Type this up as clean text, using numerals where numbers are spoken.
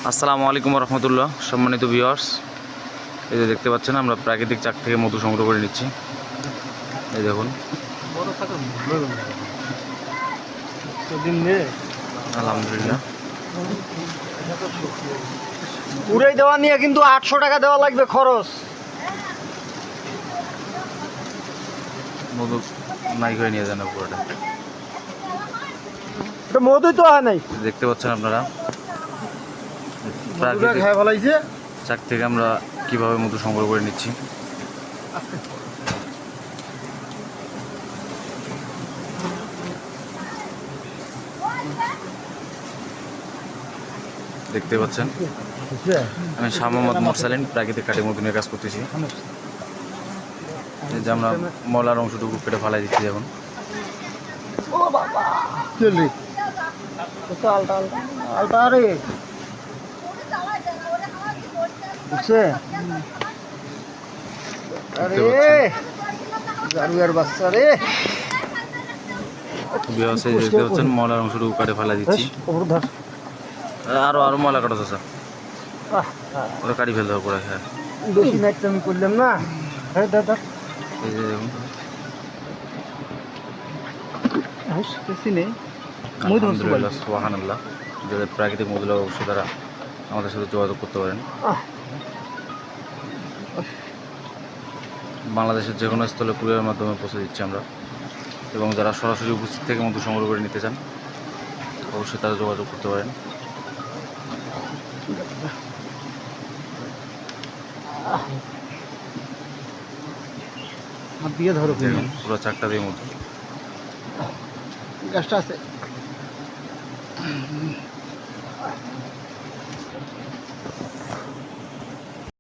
আসসালামু আলাইকুম রহমতুল্লাহ। সম্মানিত ভিউয়ার্স, এই যে দেখতে পাচ্ছেন আমরা প্রাকৃতিক চাক থেকে মধু সংগ্রহ করে নিচ্ছি। এই দেখুন, আলহামদুলিল্লাহ। উড়াই দেওয়া নিয়ে কিন্তু 800 টাকা দেওয়া লাগবে খরচ। মধু নাই করে নিয়ে যান পুরোটা। এটা মধুই তো হয় নাই, দেখতে পাচ্ছেন আপনারা মধুটা প্রাকৃতিক খেয়ে ফেলাইছে। চাক থেকে আমরা কিভাবে মধু সংগ্রহ করে নিচ্ছি। দেখতে পাচ্ছেন আমি শাহ মোহাম্মদ মুরসালিন প্রাকৃতিক কাঠি মধু নিয়ে কাজ করতেছি। এই যে আমরা মলার অংশটুকু কেটে ফেলাই দিচ্ছি এখন। ও বাবা চলি তো আলটা আলটা আলটা রে বুঝছে। আরে জারুয়ার বাচ্চা রে, দেখতে পাচ্ছেন মলার অংশটুকু কাটে ফেলাই দিচ্ছি। আরো ময়লা কাটা আছে, ওটা কাটি ফেলতে হবে পুরো। হ্যাঁ, বেশি নাইট আমি করলাম না। হ্যাঁ দাদা এই যে দেখুন, আলহামদুলিল্লাহ, সুবহানাল্লাহ। যাদের প্রাকৃতিক মধু লাগে অবশ্যই তারা আমাদের সাথে যোগাযোগ করতে পারেন। বাংলাদেশের যে কোনো স্থলে কুরিয়ারের মাধ্যমে পৌঁছে দিচ্ছি আমরা, এবং যারা সরাসরি উপস্থিত থেকে মধু সংগ্রহ করে নিতে চান অবশ্যই তারা যোগাযোগ করতে পারেন। দিয়ে ধরো পুরো চাকটা দিয়ে মধু গাছটা আছে।